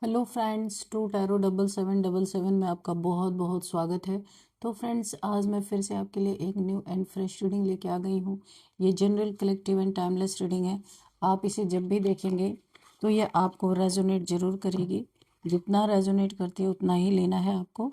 Hello friends, to tarot 7777 में आपका बहुत बहुत स्वागत है। तो फ्रेंड्स, आज मैं फिर से आपके लिए एक न्यू एंड फ्रेश रीडिंग लेके आ गई हूँ। ये general, collective and timeless reading है। आप इसे जब भी देखेंगे तो ये आपको रेजोनेट ज़रूर करेगी। जितना रेजोनेट करती है उतना ही लेना है आपको,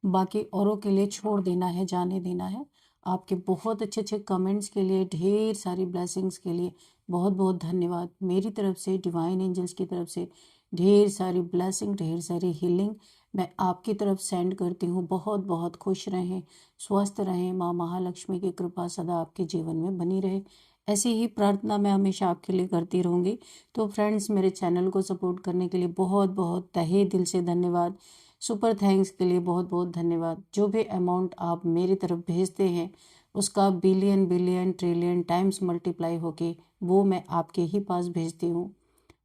बाकी औरों के लिए छोड़ देना है, जाने देना है। आपके बहुत अच्छे अच्छे कमेंट्स के लिए, ढेर सारी ब्लेसिंग्स के लिए बहुत बहुत धन्यवाद। मेरी तरफ से, डिवाइन एंजल्स की तरफ से ढेर सारी ब्लेसिंग, ढेर सारी हीलिंग मैं आपकी तरफ सेंड करती हूँ। बहुत बहुत खुश रहें, स्वस्थ रहें, माँ महालक्ष्मी की कृपा सदा आपके जीवन में बनी रहे। ऐसी ही प्रार्थना मैं हमेशा आपके लिए करती रहूँगी। तो फ्रेंड्स, मेरे चैनल को सपोर्ट करने के लिए बहुत बहुत तहे दिल से धन्यवाद। सुपर थैंक्स के लिए बहुत बहुत धन्यवाद। जो भी अमाउंट आप मेरी तरफ भेजते हैं उसका billion billion trillion times multiply होके वो मैं आपके ही पास भेजती हूँ।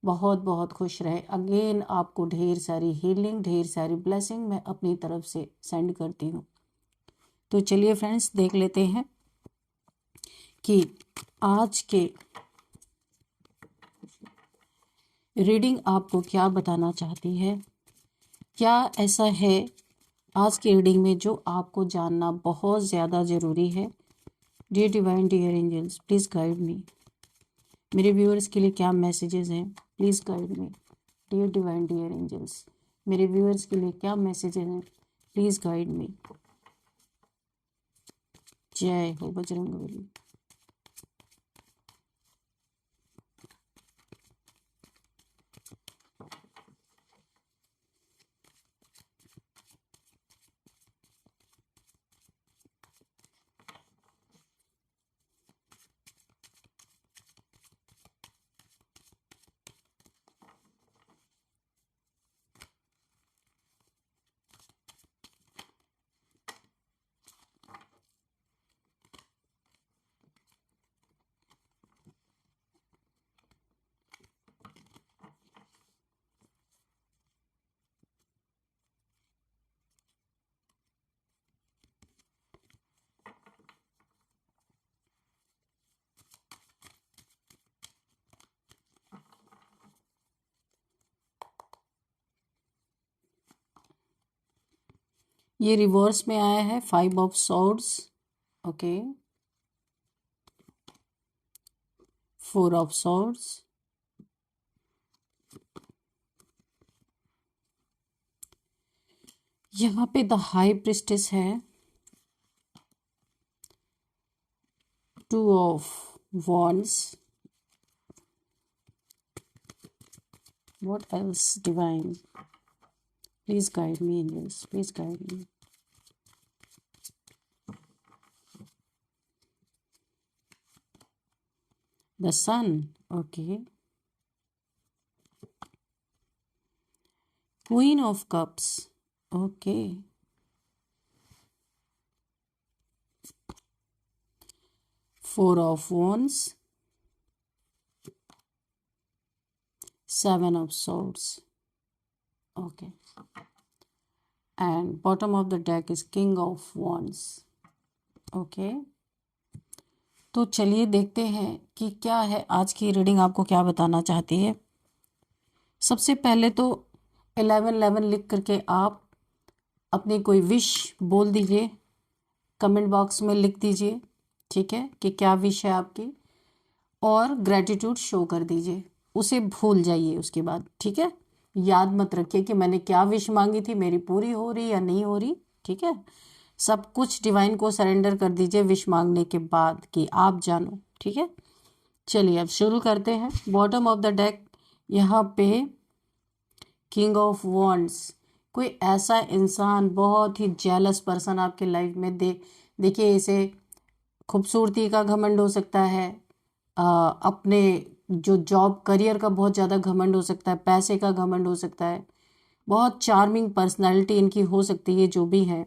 बहुत बहुत खुश रहे। अगेन आपको ढेर सारी हीलिंग, ढेर सारी ब्लेसिंग मैं अपनी तरफ से सेंड करती हूँ। तो चलिए फ्रेंड्स, देख लेते हैं कि आज के रीडिंग आपको क्या बताना चाहती है। क्या ऐसा है आज की रीडिंग में जो आपको जानना बहुत ज़्यादा ज़रूरी है। Dear divine, dear angels, please guide me. मेरे व्यूअर्स के लिए क्या मैसेजेस हैं, please guide me. Dear divine, dear angels, मेरे व्यूअर्स के लिए क्या मैसेजेस हैं, प्लीज़ गाइड मी। जय हो बजरंगबली। ये रिवर्स में आया है, 5 of swords, okay, 4 of swords, यहाँ पे द हाई प्रिस्टेस है, 2 of wands. What else, divine? Please guide me, angels. Please guide me. The sun, okay. Queen of cups, okay. 4 of wands, 7 of swords, okay. And bottom of the deck is king of wands, okay. तो चलिए देखते हैं कि क्या है आज की reading आपको क्या बताना चाहती है। सबसे पहले तो 1111 लिख करके आप अपनी कोई विश बोल दीजिए, कमेंट बॉक्स में लिख दीजिए, ठीक है, कि क्या विश है आपकी, और ग्रेटिट्यूड शो कर दीजिए। उसे भूल जाइए उसके बाद, ठीक है। याद मत रखिए कि मैंने क्या विश मांगी थी, मेरी पूरी हो रही या नहीं हो रही, ठीक है। सब कुछ डिवाइन को सरेंडर कर दीजिए विश मांगने के बाद, कि आप जानो, ठीक है। चलिए अब शुरू करते हैं। बॉटम ऑफ द डेक यहाँ पे किंग ऑफ वॉन्ड्स। कोई ऐसा इंसान, बहुत ही जेलस पर्सन आपके लाइफ में देखिए, इसे खूबसूरती का घमंड हो सकता है, अपने जो जॉब करियर का बहुत ज़्यादा घमंड हो सकता है, पैसे का घमंड हो सकता है, बहुत चार्मिंग पर्सनालिटी इनकी हो सकती है जो भी है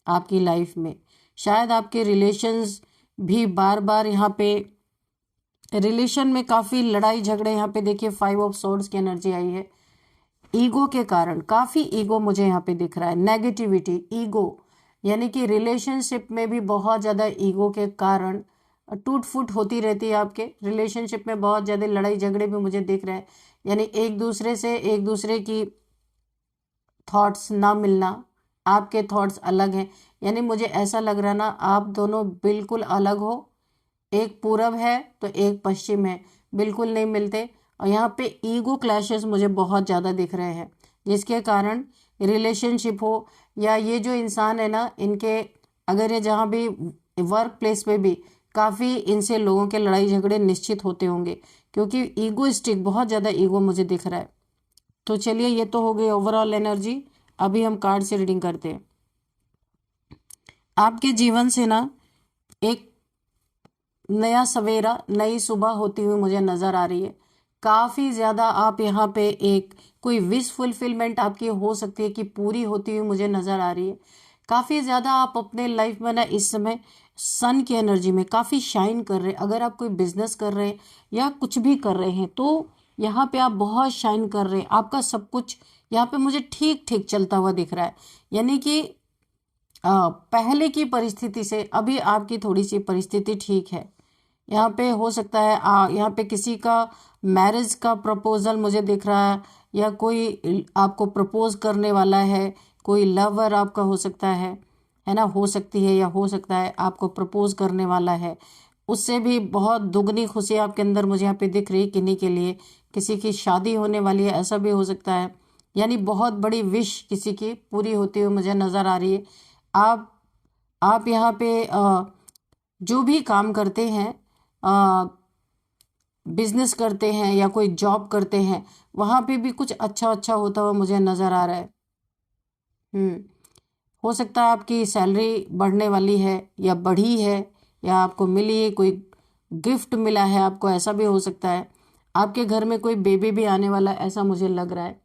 आपकी लाइफ में। शायद आपके रिलेशंस भी बार बार यहाँ पे, रिलेशन में काफ़ी लड़ाई झगड़े, यहाँ पे देखिए 5 ऑफ सॉर्ड्स की एनर्जी आई है। ईगो के कारण, काफ़ी ईगो मुझे यहाँ पे दिख रहा है, नेगेटिविटी, ईगो, यानी कि रिलेशनशिप में भी बहुत ज़्यादा ईगो के कारण टूट फूट होती रहती है। आपके रिलेशनशिप में बहुत ज़्यादा लड़ाई झगड़े भी मुझे दिख रहे हैं। यानी एक दूसरे की थॉट्स ना मिलना, आपके थॉट्स अलग हैं। यानी मुझे ऐसा लग रहा ना आप दोनों बिल्कुल अलग हो, एक पूरब है तो एक पश्चिम है, बिल्कुल नहीं मिलते। और यहाँ पे ईगो क्लैशेस मुझे बहुत ज़्यादा दिख रहे हैं, जिसके कारण रिलेशनशिप हो या ये जो इंसान है ना इनके, अगर ये जहाँ भी वर्क प्लेस पे भी काफ़ी इनसे लोगों के लड़ाई झगड़े निश्चित होते होंगे, क्योंकि ईगोइस्टिक बहुत ज़्यादा ईगो मुझे दिख रहा है। तो चलिए ये तो हो गई ओवरऑल एनर्जी। अभी हम कार्ड से रीडिंग करते हैं। आपके जीवन से ना एक नया सवेरा, नई सुबह होती हुई मुझे नज़र आ रही है। काफ़ी ज़्यादा आप यहाँ पे एक कोई विश फुलफिलमेंट आपकी हो सकती है कि पूरी होती हुई मुझे नज़र आ रही है। काफ़ी ज़्यादा आप अपने लाइफ में ना इस समय सन की एनर्जी में काफ़ी शाइन कर रहे हैं। अगर आप कोई बिजनेस कर रहे हैं या कुछ भी कर रहे हैं तो यहाँ पे आप बहुत शाइन कर रहे हैं। आपका सब कुछ यहाँ पे मुझे ठीक ठीक चलता हुआ दिख रहा है। यानी कि पहले की परिस्थिति से अभी आपकी थोड़ी सी परिस्थिति ठीक है। यहाँ पे हो सकता है यहाँ पे किसी का मैरिज का प्रपोजल मुझे दिख रहा है, या कोई आपको प्रपोज करने वाला है, कोई लवर आपका हो सकता है ना, हो सकती है या हो सकता है आपको प्रपोज करने वाला है। उससे भी बहुत दुगनी खुशी आपके अंदर मुझे यहाँ पे दिख रही है। किन्हीं के लिए किसी की शादी होने वाली है, ऐसा भी हो सकता है। यानी बहुत बड़ी विश किसी की पूरी होती हुई मुझे नज़र आ रही है। आप यहाँ पे जो भी काम करते हैं, बिजनेस करते हैं या कोई जॉब करते हैं, वहाँ पे भी कुछ अच्छा अच्छा होता हुआ मुझे नज़र आ रहा है। हो सकता है आपकी सैलरी बढ़ने वाली है या बढ़ी है, या आपको मिली है, कोई गिफ्ट मिला है आपको, ऐसा भी हो सकता है। आपके घर में कोई बेबी भी आने वाला है, ऐसा मुझे लग रहा है।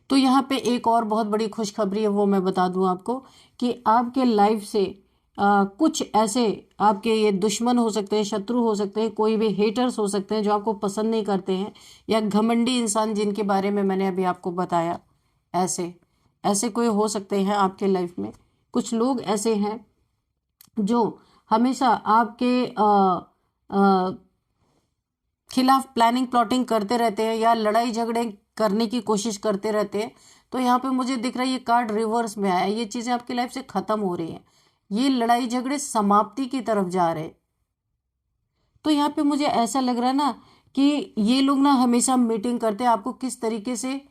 तो यहाँ पे एक और बहुत बड़ी खुशखबरी है, वो मैं बता दूं आपको कि आपके लाइफ से कुछ ऐसे आपके ये दुश्मन हो सकते हैं, शत्रु हो सकते हैं, कोई भी हेटर्स हो सकते हैं जो आपको पसंद नहीं करते हैं, या घमंडी इंसान जिनके बारे में मैंने अभी आपको बताया, ऐसे ऐसे कोई हो सकते हैं आपके लाइफ में। कुछ लोग ऐसे हैं जो हमेशा आपके खिलाफ प्लानिंग प्लॉटिंग करते रहते हैं या लड़ाई झगड़े करने की कोशिश करते रहते हैं। तो यहाँ पे मुझे दिख रहा है ये कार्ड रिवर्स में आया है। ये चीज़ें आपकी लाइफ से ख़त्म हो रही हैं, ये लड़ाई झगड़े समाप्ति की तरफ जा रहे हैं। तो यहाँ पे मुझे ऐसा लग रहा है ना कि ये लोग ना हमेशा मीटिंग करते हैं, आपको किस तरीके से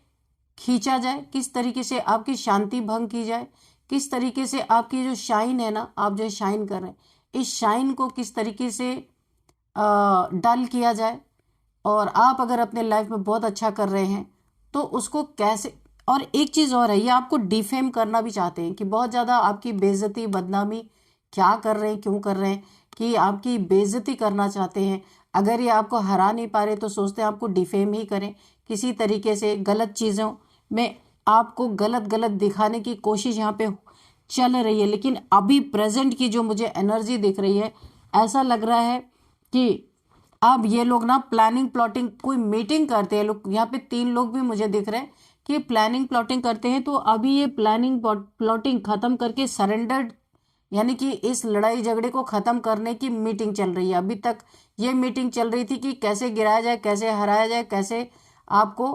खींचा जाए, किस तरीके से आपकी शांति भंग की जाए, किस तरीके से आपकी जो शाइन है ना, आप जो शाइन कर रहे हैं, इस शाइन को किस तरीके से डल किया जाए। और आप अगर अपने लाइफ में बहुत अच्छा कर रहे हैं तो उसको कैसे, और एक चीज़ और है, ये आपको डिफेम करना भी चाहते हैं कि बहुत ज़्यादा आपकी बेइज्जती बदनामी क्या कर रहे हैं, क्यों कर रहे हैं, कि आपकी बेइज्जती करना चाहते हैं। अगर ये आपको हरा नहीं पा रहे तो सोचते हैं आपको डिफेम ही करें, किसी तरीके से गलत चीज़ों में आपको गलत गलत दिखाने की कोशिश यहाँ पे चल रही है। लेकिन अभी प्रेजेंट की जो मुझे एनर्जी दिख रही है, ऐसा लग रहा है कि अब ये लोग ना प्लानिंग प्लॉटिंग कोई मीटिंग करते हैं। लोग यहाँ पे 3 लोग भी मुझे दिख रहे हैं कि प्लानिंग प्लॉटिंग करते हैं। तो अभी ये प्लानिंग प्लॉटिंग खत्म करके सरेंडर्ड, यानी कि इस लड़ाई झगड़े को खत्म करने की मीटिंग चल रही है। अभी तक ये मीटिंग चल रही थी कि कैसे गिराया जाए, कैसे हराया जाए, कैसे आपको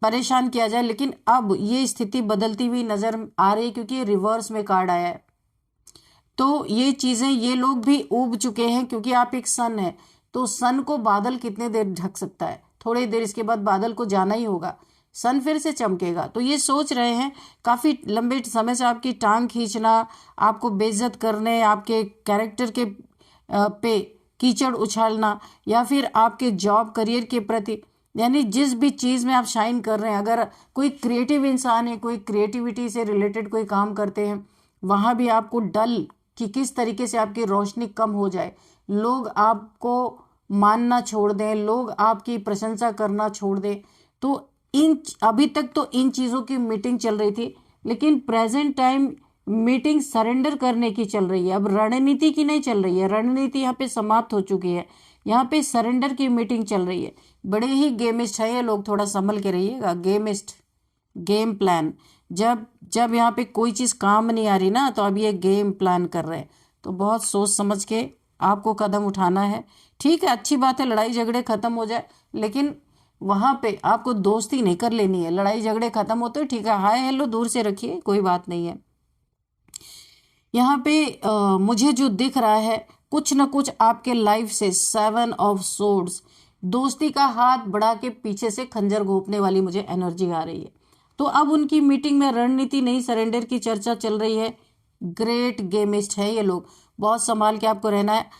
परेशान किया जाए। लेकिन अब ये स्थिति बदलती हुई नजर आ रही है, क्योंकि रिवर्स में कार्ड आया है। तो ये चीजें, ये लोग भी ऊब चुके हैं, क्योंकि आप एक सन है। तो सन को बादल कितने देर ढक सकता है, थोड़ी देर इसके बाद बादल को जाना ही होगा, सन फिर से चमकेगा। तो ये सोच रहे हैं काफी लंबे समय से आपकी टांग खींचना, आपको बेइज्जत करने, आपके कैरेक्टर के पे कीचड़ उछालना, या फिर आपके जॉब करियर के प्रति, यानी जिस भी चीज़ में आप शाइन कर रहे हैं, अगर कोई क्रिएटिव इंसान है, कोई क्रिएटिविटी से रिलेटेड कोई काम करते हैं, वहाँ भी आपको डल कि किस तरीके से आपकी रोशनी कम हो जाए, लोग आपको मानना छोड़ दें, लोग आपकी प्रशंसा करना छोड़ दें। तो अभी तक तो इन चीज़ों की मीटिंग चल रही थी, लेकिन प्रेजेंट टाइम मीटिंग सरेंडर करने की चल रही है। अब रणनीति की नहीं चल रही है, रणनीति यहाँ पे समाप्त हो चुकी है, यहाँ पे सरेंडर की मीटिंग चल रही है। बड़े ही गेमिस्ट है ये लोग, थोड़ा संभल के रहिएगा। गेमिस्ट, गेम प्लान, जब जब यहाँ पे कोई चीज़ काम नहीं आ रही ना, तो अब ये गेम प्लान कर रहे हैं। तो बहुत सोच समझ के आपको कदम उठाना है। ठीक है, अच्छी बात है, लड़ाई झगड़े खत्म हो जाए, लेकिन वहां पे आपको दोस्ती नहीं कर लेनी है। लड़ाई झगड़े खत्म होते हैं, ठीक है, हाय हेलो दूर से रखिए, कोई बात नहीं है। यहाँ पे मुझे जो दिख रहा है, कुछ ना कुछ आपके लाइफ से 7 ऑफ सोर्ड्स, दोस्ती का हाथ बढ़ा के पीछे से खंजर घोंपने वाली मुझे एनर्जी आ रही है। तो अब उनकी मीटिंग में रणनीति नहीं, सरेंडर की चर्चा चल रही है। ग्रेट गेमिस्ट है ये लोग, बहुत संभाल के आपको रहना है।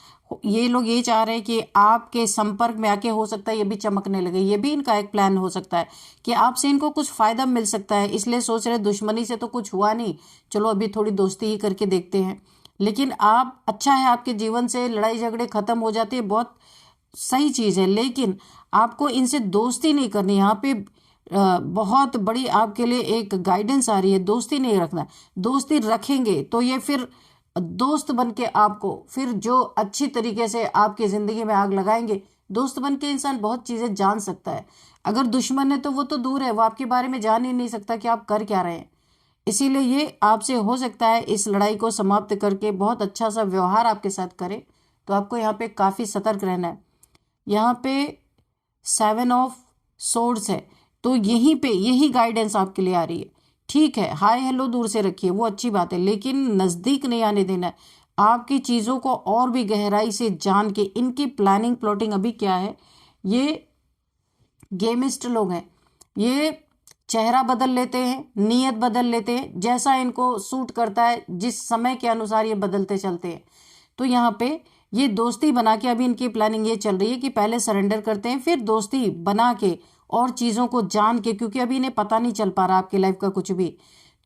ये लोग ये चाह रहे हैं कि आपके संपर्क में आके हो सकता है ये भी चमकने लगे, ये भी इनका एक प्लान हो सकता है कि आपसे इनको कुछ फायदा मिल सकता है, इसलिए सोच रहे दुश्मनी से तो कुछ हुआ नहीं, चलो अभी थोड़ी दोस्ती ही करके देखते हैं। लेकिन आप, अच्छा है आपके जीवन से लड़ाई झगड़े खत्म हो जाते हैं, बहुत सही चीज है, लेकिन आपको इनसे दोस्ती नहीं करनी। यहाँ पे बहुत बड़ी आपके लिए एक गाइडेंस आ रही है, दोस्ती नहीं रखना। दोस्ती रखेंगे तो ये फिर दोस्त बन के आपको फिर जो अच्छी तरीके से आपकी जिंदगी में आग लगाएंगे। दोस्त बन के इंसान बहुत चीजें जान सकता है। अगर दुश्मन है तो वो तो दूर है, वो आपके बारे में जान ही नहीं सकता कि आप कर क्या रहे हैं। इसीलिए ये आपसे हो सकता है इस लड़ाई को समाप्त करके बहुत अच्छा सा व्यवहार आपके साथ करे, तो आपको यहाँ पे काफी सतर्क रहना है। यहाँ पे 7 ऑफ सोर्ड्स है, तो यहीं पे यही गाइडेंस आपके लिए आ रही है। ठीक है, हाय हेलो दूर से रखिए, वो अच्छी बात है, लेकिन नजदीक नहीं आने देना है। आपकी चीजों को और भी गहराई से जान के, इनकी प्लानिंग प्लॉटिंग अभी क्या है, ये गेमिस्ट लोग हैं, ये चेहरा बदल लेते हैं, नीयत बदल लेते हैं, जैसा इनको सूट करता है, जिस समय के अनुसार ये बदलते चलते हैं। तो यहाँ पे ये दोस्ती बना के, अभी इनकी प्लानिंग ये चल रही है कि पहले सरेंडर करते हैं, फिर दोस्ती बना के और चीज़ों को जान के, क्योंकि अभी इन्हें पता नहीं चल पा रहा आपकी लाइफ का कुछ भी,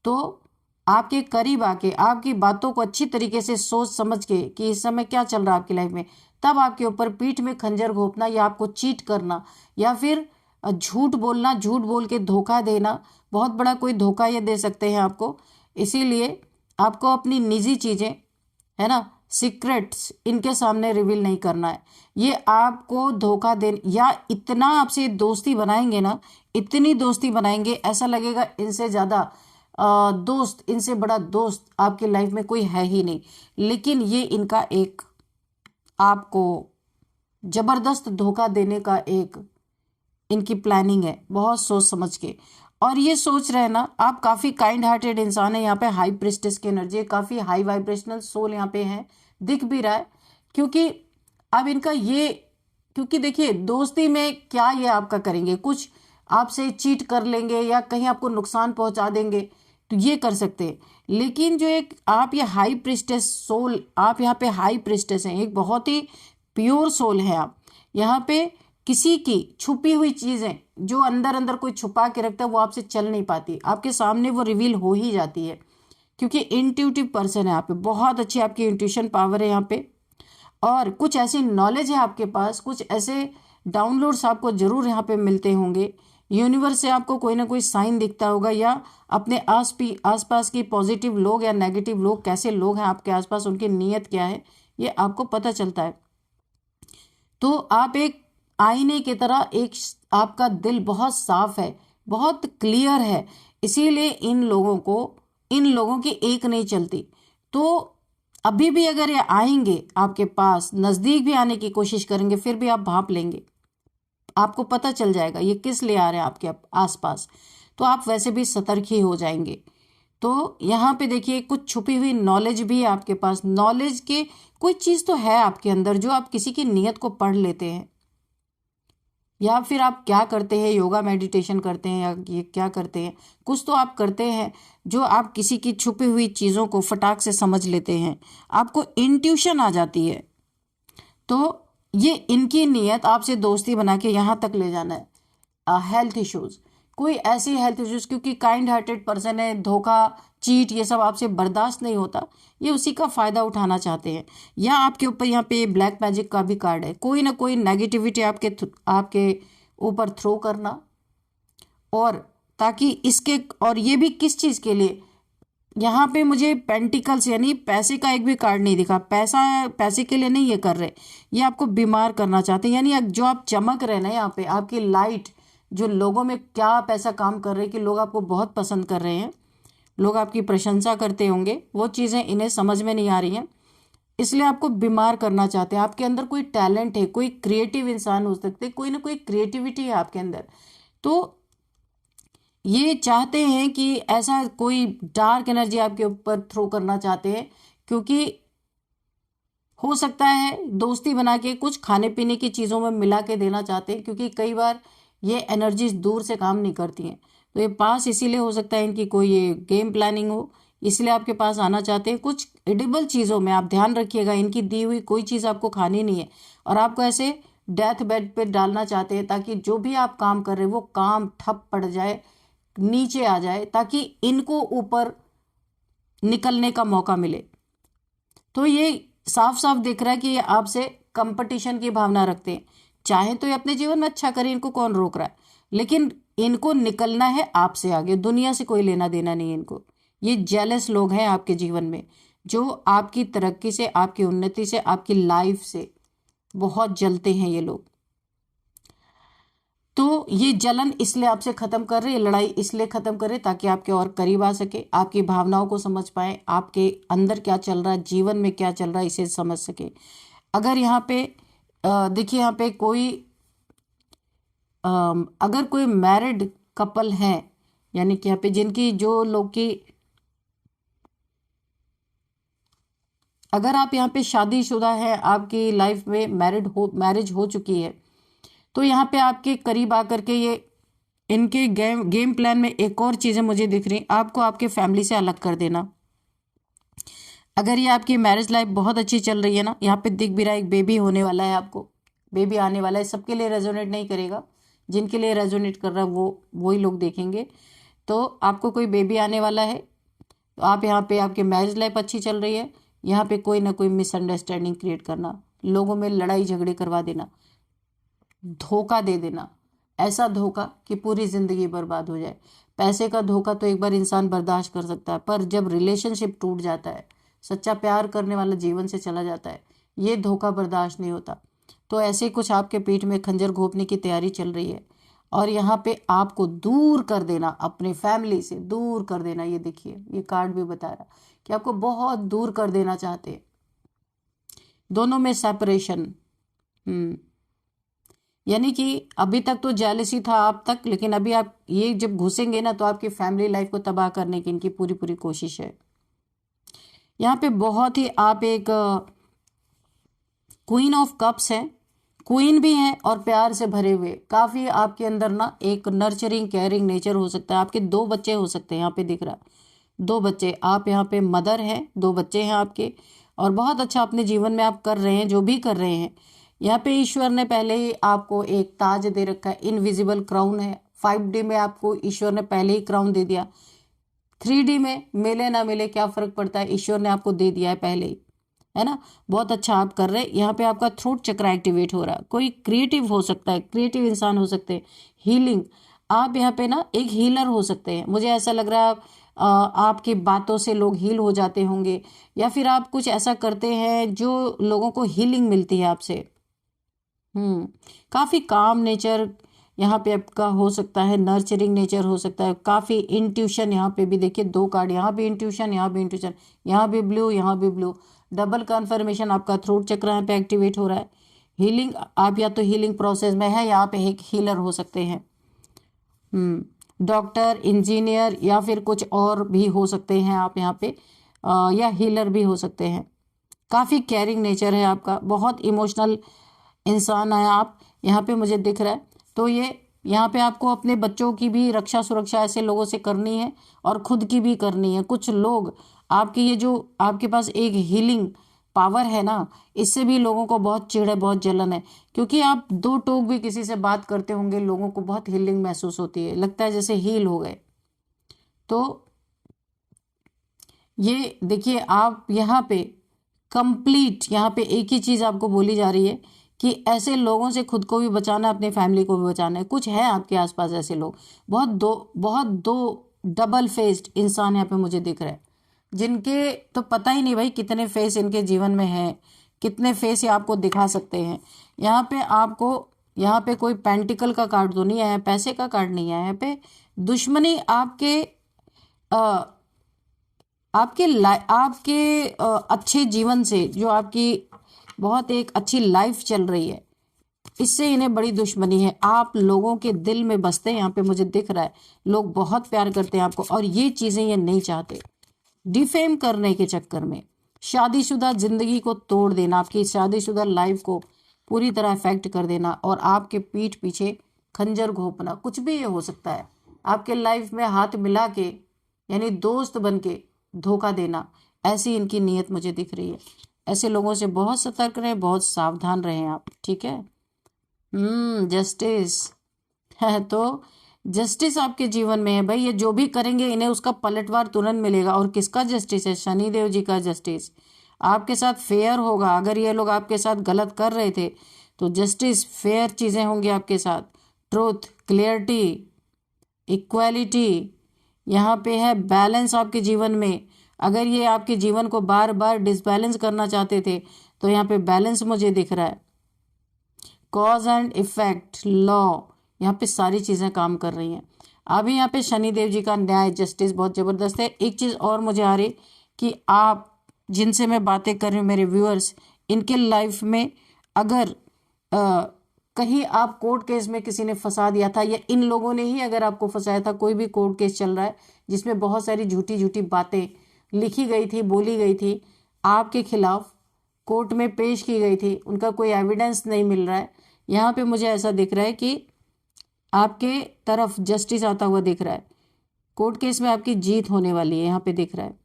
तो आपके करीब आके आपकी बातों को अच्छी तरीके से सोच समझ के कि इस समय क्या चल रहा है आपकी लाइफ में, तब आपके ऊपर पीठ में खंजर घोंपना या आपको चीट करना या फिर झूठ बोलना, झूठ बोल के धोखा देना, बहुत बड़ा कोई धोखा ये दे सकते हैं आपको। इसीलिए आपको अपनी निजी चीज़ें, है ना, सीक्रेट्स इनके सामने रिवील नहीं करना है। ये आपको धोखा दे, या इतना आपसे दोस्ती बनाएंगे ना, इतनी दोस्ती बनाएंगे, ऐसा लगेगा इनसे ज़्यादा दोस्त, इनसे बड़ा दोस्त आपकी लाइफ में कोई है ही नहीं। लेकिन ये इनका एक आपको जबरदस्त धोखा देने का एक इनकी प्लानिंग है, बहुत सोच समझ के। और ये सोच रहे हैं ना, आप काफी काइंड हार्टेड इंसान है। यहाँ पे हाई प्रिस्टेस की एनर्जी है, काफी हाई वाइब्रेशनल सोल यहाँ पे है, दिख भी रहा है। क्योंकि अब इनका ये, क्योंकि देखिए दोस्ती में क्या ये आपका करेंगे, कुछ आपसे चीट कर लेंगे या कहीं आपको नुकसान पहुंचा देंगे, तो ये कर सकते हैं। लेकिन जो एक आप ये हाई प्रिस्टेस सोल, आप यहाँ पे हाई प्रिस्टेस हैं, एक बहुत ही प्योर सोल है आप। यहाँ पे किसी की छुपी हुई चीजें जो अंदर अंदर कोई छुपा के रखता है, वो आपसे चल नहीं पाती, आपके सामने वो रिवील हो ही जाती है। क्योंकि इंट्यूटिव पर्सन है आप पे, बहुत अच्छी आपकी इंट्यूशन पावर है यहाँ पे। और कुछ ऐसी नॉलेज है आपके पास, कुछ ऐसे डाउनलोड्स आपको जरूर यहाँ पे मिलते होंगे। यूनिवर्स से आपको कोई ना कोई साइन दिखता होगा, या अपने आसपास की पॉजिटिव लोग या नेगेटिव लोग, कैसे लोग हैं आपके आसपास, उनकी नीयत क्या है, ये आपको पता चलता है। तो आप एक आईने की तरह, एक आपका दिल बहुत साफ है, बहुत क्लियर है, इसीलिए इन लोगों की एक नहीं चलती। तो अभी भी अगर ये आएंगे आपके पास, नजदीक भी आने की कोशिश करेंगे, फिर भी आप भांप लेंगे, आपको पता चल जाएगा ये किस लिए आ रहे हैं आपके आसपास, तो आप वैसे भी सतर्क ही हो जाएंगे। तो यहाँ पे देखिए कुछ छुपी हुई नॉलेज भी है आपके पास, नॉलेज के कोई चीज़ तो है आपके अंदर जो आप किसी की नीयत को पढ़ लेते हैं। या फिर आप क्या करते हैं, योगा मेडिटेशन करते हैं, या ये क्या करते हैं, कुछ तो आप करते हैं जो आप किसी की छुपी हुई चीज़ों को फटाक से समझ लेते हैं, आपको इंट्यूशन आ जाती है। तो ये इनकी नीयत आपसे दोस्ती बना के यहाँ तक ले जाना है। हेल्थ इश्यूज, कोई ऐसी हेल्थ इश्यूज, क्योंकि काइंड हार्टेड पर्सन है, धोखा चीट ये सब आपसे बर्दाश्त नहीं होता, ये उसी का फायदा उठाना चाहते हैं। या आपके ऊपर यहाँ पे ब्लैक मैजिक का भी कार्ड है, कोई ना कोई नेगेटिविटी आपके ऊपर थ्रो करना, और ताकि इसके, और ये भी किस चीज़ के लिए, यहाँ पे मुझे पेंटिकल्स यानी पैसे का एक भी कार्ड नहीं दिखा, पैसे के लिए नहीं ये कर रहे, ये आपको बीमार करना चाहते हैं। यानी जो आप चमक रहे ना यहाँ पे, आपकी लाइट जो लोगों में क्या आप ऐसा काम कर रहे हैं कि लोग आपको बहुत पसंद कर रहे हैं, लोग आपकी प्रशंसा करते होंगे, वो चीज़ें इन्हें समझ में नहीं आ रही हैं। इसलिए आपको बीमार करना चाहते हैं। आपके अंदर कोई टैलेंट है, कोई क्रिएटिव इंसान हो सकते, कोई ना कोई क्रिएटिविटी है आपके अंदर, तो ये चाहते हैं कि ऐसा कोई डार्क एनर्जी आपके ऊपर थ्रो करना चाहते हैं, क्योंकि हो सकता है दोस्ती बना के कुछ खाने पीने की चीज़ों में मिला के देना चाहते हैं, क्योंकि कई बार ये एनर्जीज दूर से काम नहीं करती हैं। तो ये पास इसीलिए हो सकता है इनकी कोई ये गेम प्लानिंग हो, इसलिए आपके पास आना चाहते हैं। कुछ एडिबल चीज़ों में आप ध्यान रखिएगा, इनकी दी हुई कोई चीज़ आपको खानी नहीं है, और आपको ऐसे डेथ बेड पे डालना चाहते हैं, ताकि जो भी आप काम कर रहे हैं वो काम ठप पड़ जाए, नीचे आ जाए, ताकि इनको ऊपर निकलने का मौका मिले। तो ये साफ साफ दिख रहा है कि ये आपसे कंपटीशन की भावना रखते हैं। चाहे तो ये अपने जीवन में अच्छा करें, इनको कौन रोक रहा है, लेकिन इनको निकलना है आपसे आगे, दुनिया से कोई लेना देना नहीं है इनको। ये जेलस लोग हैं आपके जीवन में, जो आपकी तरक्की से, आपकी उन्नति से, आपकी लाइफ से बहुत जलते हैं ये लोग। तो ये जलन इसलिए आपसे खत्म कर रहे, ये लड़ाई इसलिए खत्म कर रहे ताकि आपके और करीब आ सके, आपकी भावनाओं को समझ पाए, आपके अंदर क्या चल रहा है, जीवन में क्या चल रहा है, इसे समझ सके। अगर यहाँ पे देखिए, यहाँ पे कोई अगर कोई मैरिड कपल है, यानी कि यहाँ पे जिनकी जो लोग की, अगर आप यहाँ पे शादीशुदा है, आपकी लाइफ में मैरिज हो चुकी है, तो यहाँ पे आपके करीब आकर के ये इनके गेम प्लान में एक और चीज़ें मुझे दिख रही, आपको आपके फैमिली से अलग कर देना। अगर ये आपकी मैरिज लाइफ बहुत अच्छी चल रही है ना, यहाँ पे दिख भी रहा है एक बेबी होने वाला है, आपको बेबी आने वाला है। सबके लिए रेजोनेट नहीं करेगा, जिनके लिए रेजोनेट कर रहा है वो वही लोग देखेंगे। तो आपको कोई बेबी आने वाला है, तो आप यहाँ पे, आपकी मैरिज लाइफ अच्छी चल रही है, यहाँ पे कोई ना कोई मिसअंडरस्टैंडिंग क्रिएट करना, लोगों में लड़ाई झगड़े करवा देना, धोखा दे देना, ऐसा धोखा कि पूरी जिंदगी बर्बाद हो जाए। पैसे का धोखा तो एक बार इंसान बर्दाश्त कर सकता है, पर जब रिलेशनशिप टूट जाता है, सच्चा प्यार करने वाला जीवन से चला जाता है, ये धोखा बर्दाश्त नहीं होता। तो ऐसे कुछ आपके पीठ में खंजर घोंपने की तैयारी चल रही है, और यहाँ पे आपको दूर कर देना, अपने फैमिली से दूर कर देना। ये देखिए, ये कार्ड भी बता रहा कि आपको बहुत दूर कर देना चाहते हैं, दोनों में सेपरेशन। यानी कि अभी तक तो जेलसी था आप तक, लेकिन अभी आप ये जब घुसेंगे ना, तो आपकी फैमिली लाइफ को तबाह करने की इनकी पूरी पूरी कोशिश है। यहाँ पे बहुत ही आप एक क्वीन ऑफ कप्स हैं, क्वीन भी हैं और प्यार से भरे हुए, काफ़ी आपके अंदर ना एक नर्चरिंग केयरिंग नेचर हो सकता है। आपके 2 बच्चे हो सकते हैं, यहाँ पे दिख रहा है 2 बच्चे, आप यहाँ पे मदर हैं, 2 बच्चे हैं आपके, और बहुत अच्छा अपने जीवन में आप कर रहे हैं, जो भी कर रहे हैं। यहाँ पे ईश्वर ने पहले ही आपको एक ताज दे रखा है, इनविजिबल क्राउन है। 5D में आपको ईश्वर ने पहले ही क्राउन दे दिया, 3D में मिले ना मिले क्या फर्क पड़ता है, ईश्वर ने आपको दे दिया है पहले ही, है ना। बहुत अच्छा आप कर रहे हैं। यहाँ पे आपका थ्रोट चक्र एक्टिवेट हो रहा है, कोई क्रिएटिव हो सकता है, क्रिएटिव इंसान हो सकते हैं, हीलिंग, आप यहाँ पे ना एक हीलर हो सकते हैं। मुझे ऐसा लग रहा है आपकी बातों से लोग हील हो जाते होंगे, या फिर आप कुछ ऐसा करते हैं जो लोगों को हीलिंग मिलती है आपसे। काफ़ी काम नेचर यहाँ पे आपका हो सकता है, नर्चरिंग नेचर हो सकता है, काफ़ी इंट्यूशन। यहाँ पे भी देखिए 2 कार्ड, यहाँ भी इंट्यूशन, यहाँ भी इंट्यूशन, यहाँ भी ब्लू, यहाँ भी ब्लू, डबल कन्फर्मेशन। आपका थ्रोट चक्र यहाँ पे एक्टिवेट हो रहा है। हीलिंग, आप या तो हीलिंग प्रोसेस में है, यहाँ पे एक हीलर हो सकते हैं, डॉक्टर, इंजीनियर, या फिर कुछ और भी हो सकते हैं आप यहाँ पे, या हीलर भी हो सकते हैं। काफ़ी केयरिंग नेचर है आपका, बहुत इमोशनल इंसान है आप, यहाँ पे मुझे दिख रहा है। तो ये यहाँ पे आपको अपने बच्चों की भी रक्षा सुरक्षा ऐसे लोगों से करनी है, और खुद की भी करनी है। कुछ लोग आपके, ये जो आपके पास एक हीलिंग पावर है ना, इससे भी लोगों को बहुत चिढ़ है, बहुत जलन है, क्योंकि आप 2 टोक भी किसी से बात करते होंगे, लोगों को बहुत हीलिंग महसूस होती है, लगता है जैसे हील हो गए। तो ये देखिए, आप यहाँ पे कंप्लीट, यहाँ पे एक ही चीज़ आपको बोली जा रही है कि ऐसे लोगों से खुद को भी बचाना है, अपनी फैमिली को भी बचाना है। कुछ है आपके आसपास ऐसे लोग, बहुत दो डबल फेस्ड इंसान यहाँ पे मुझे दिख रहे हैं, जिनके तो पता ही नहीं भाई कितने फेस इनके जीवन में है, कितने फेस ये आपको दिखा सकते हैं। यहाँ पे आपको, यहाँ पे कोई पेंटिकल का कार्ड तो नहीं आया, पैसे का कार्ड नहीं आया, यहाँ पे दुश्मनी आपके आपके अच्छे जीवन से, जो आपकी बहुत एक अच्छी लाइफ चल रही है, इससे इन्हें बड़ी दुश्मनी है। आप लोगों के दिल में बसते हैं, यहाँ पे मुझे दिख रहा है। लोग बहुत प्यार करते हैं आपको, और ये चीजें ये नहीं चाहते। डिफेम करने के चक्कर में शादीशुदा जिंदगी को तोड़ देना, आपकी शादीशुदा लाइफ को पूरी तरह अफेक्ट कर देना, और आपके पीठ पीछे खंजर घोंपना, कुछ भी ये हो सकता है। आपके लाइफ में हाथ मिला के, यानी दोस्त बन के धोखा देना, ऐसी इनकी नीयत मुझे दिख रही है। ऐसे लोगों से बहुत सतर्क रहें, बहुत सावधान रहें आप, ठीक है। जस्टिस है, तो जस्टिस आपके जीवन में है भाई। ये जो भी करेंगे इन्हें उसका पलटवार तुरंत मिलेगा। और किसका जस्टिस है? शनिदेव जी का जस्टिस आपके साथ फेयर होगा। अगर ये लोग आपके साथ गलत कर रहे थे तो जस्टिस, फेयर चीजें होंगी आपके साथ। ट्रूथ, क्लियरिटी, इक्वालिटी, यहाँ पे है बैलेंस आपके जीवन में। अगर ये आपके जीवन को बार बार डिसबैलेंस करना चाहते थे तो यहाँ पे बैलेंस मुझे दिख रहा है। कॉज एंड इफेक्ट, लॉ, यहाँ पे सारी चीजें काम कर रही हैं। अभी यहाँ पे शनिदेव जी का न्याय, जस्टिस बहुत जबरदस्त है। एक चीज और मुझे आ रही कि आप जिनसे मैं बातें कर रही हूँ, मेरे व्यूअर्स, इनके लाइफ में अगर कहीं आप कोर्ट केस में किसी ने फंसा दिया था, या इन लोगों ने ही अगर आपको फंसाया था, कोई भी कोर्ट केस चल रहा है जिसमें बहुत सारी झूठी झूठी बातें लिखी गई थी, बोली गई थी, आपके खिलाफ कोर्ट में पेश की गई थी, उनका कोई एविडेंस नहीं मिल रहा है, यहाँ पे मुझे ऐसा दिख रहा है कि आपके तरफ जस्टिस आता हुआ दिख रहा है। कोर्ट केस में आपकी जीत होने वाली है, यहाँ पे दिख रहा है।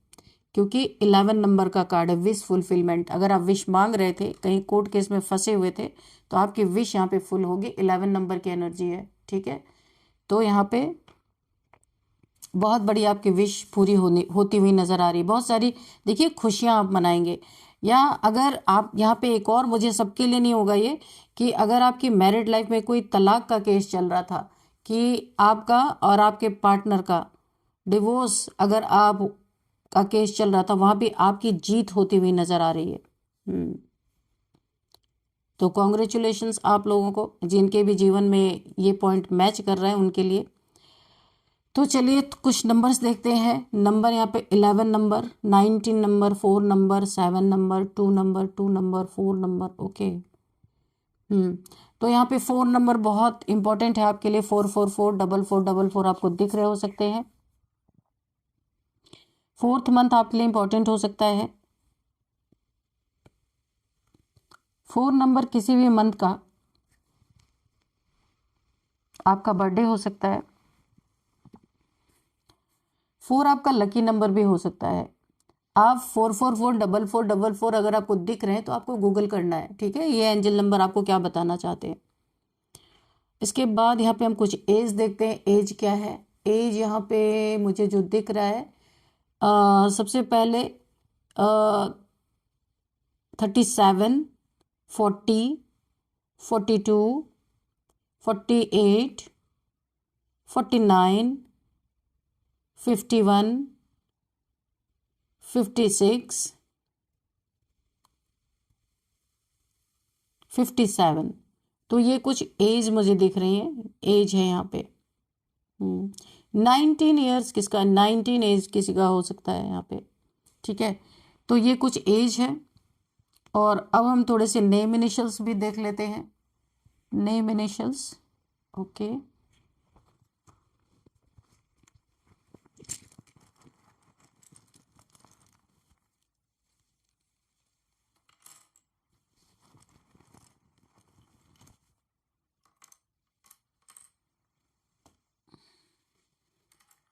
क्योंकि 11 नंबर का कार्ड है, विश फुलफिलमेंट। अगर आप विश मांग रहे थे, कहीं कोर्ट केस में फंसे हुए थे, तो आपकी विश यहाँ पे फुल होगी। 11 नंबर की एनर्जी है, ठीक है। तो यहाँ पे बहुत बड़ी आपकी विश पूरी होती हुई नजर आ रही। बहुत सारी देखिए खुशियां आप मनाएंगे। या अगर आप यहाँ पे, एक और मुझे सबके लिए नहीं होगा ये, कि अगर आपकी मैरिड लाइफ में कोई तलाक का केस चल रहा था, कि आपका और आपके पार्टनर का डिवोर्स, अगर आप का केस चल रहा था, वहां पे आपकी जीत होती हुई नजर आ रही है। तो कॉन्ग्रेचुलेशंस आप लोगों को, जिनके भी जीवन में ये पॉइंट मैच कर रहे हैं उनके लिए। तो चलिए कुछ नंबर्स देखते हैं। नंबर यहाँ पे 11 number, 19 number, 4 number, 7 number, 2 number, 2 number, 4 number. Okay. तो यहाँ पे 4 नंबर बहुत इंपॉर्टेंट है आपके लिए। 444 4444 आपको दिख रहे हो सकते हैं। 4th मंथ आपके लिए इंपॉर्टेंट हो सकता है। 4 नंबर किसी भी मंथ का आपका बर्थडे हो सकता है। 4 आपका लकी नंबर भी हो सकता है। आप 4444444 अगर आपको दिख रहे हैं तो आपको गूगल करना है, ठीक है, ये एंजल नंबर आपको क्या बताना चाहते हैं। इसके बाद यहाँ पे हम कुछ एज देखते हैं। एज क्या है? एज यहाँ पे मुझे जो दिख रहा है, सबसे पहले 37, 40, 42, 48, 49, 51, 56, 57। तो ये कुछ एज मुझे दिख रही है, एज है यहाँ पे। 19 ईयर्स किसका, 19 एज किसी का हो सकता है यहाँ पे, ठीक है। तो ये कुछ एज है। और अब हम थोड़े से नेम इनिशियल्स भी देख लेते हैं। Name initials, okay.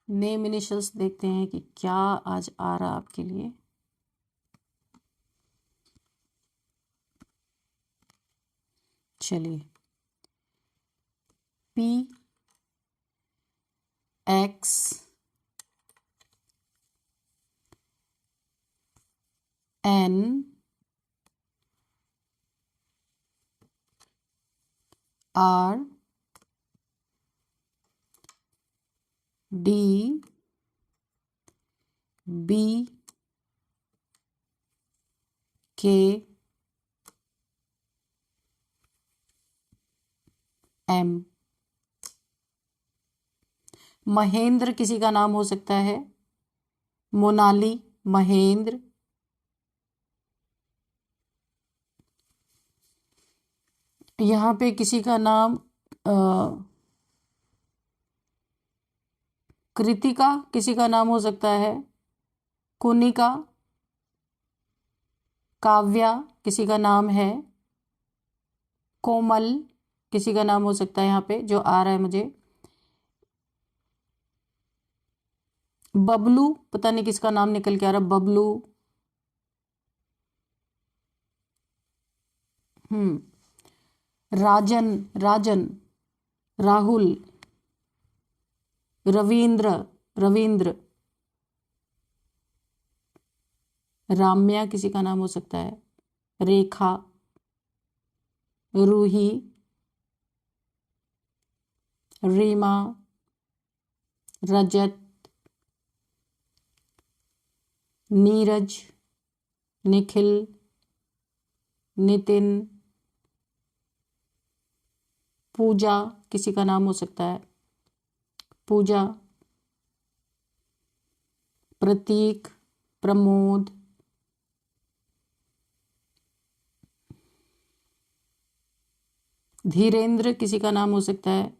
Name initials देखते हैं कि क्या आज आ रहा आपके लिए। चलिए, P, X, N, R, D, B, K, M। Mahendra किसी का नाम हो सकता है। मोनाली, महेंद्र, यहाँ पे किसी का नाम कृतिका किसी का नाम हो सकता है, कुनिका, काव्या किसी का नाम है, कोमल किसी का नाम हो सकता है, यहाँ पे जो आ रहा है मुझे, बबलू पता नहीं किसका नाम निकल के आ रहा, बबलू, राजन, राजन, राहुल, रविंद्र, रविंद्र, राम्या किसी का नाम हो सकता है, रेखा, रूही, रीमा, रजत, नीरज, निखिल, नितिन, पूजा किसी का नाम हो सकता है, पूजा, प्रतीक, प्रमोद, धीरेन्द्र किसी का नाम हो सकता है,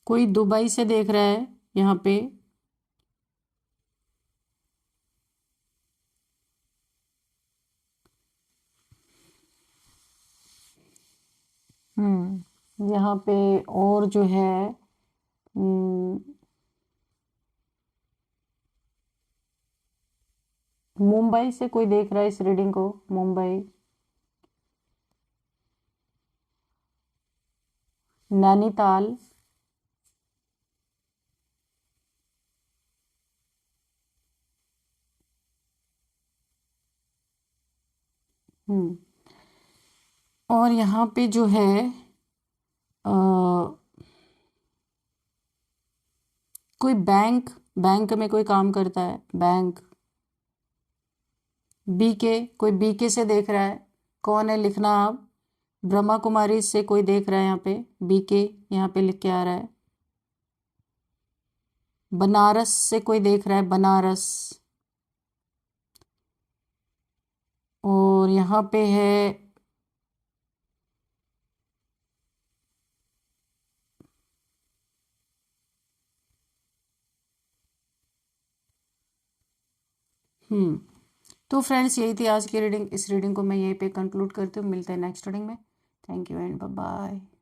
कोई दुबई से देख रहा है यहाँ पे, यहाँ पे और जो है मुंबई से कोई देख रहा है इस रीडिंग को, मुंबई, नैनीताल, और यहाँ पे जो है कोई बैंक, बैंक में कोई काम करता है, बैंक, बीके कोई बीके से देख रहा है, कौन है लिखना आप, ब्रह्मा कुमारी से कोई देख रहा है यहाँ पे, बीके यहाँ पे लिख के आ रहा है, बनारस से कोई देख रहा है, बनारस, और यहाँ पे है तो फ्रेंड्स यही थी आज की रीडिंग। इस रीडिंग को मैं यहीं पे कंक्लूड करती हूँ, मिलते हैं नेक्स्ट रीडिंग में। Thank you and bye bye.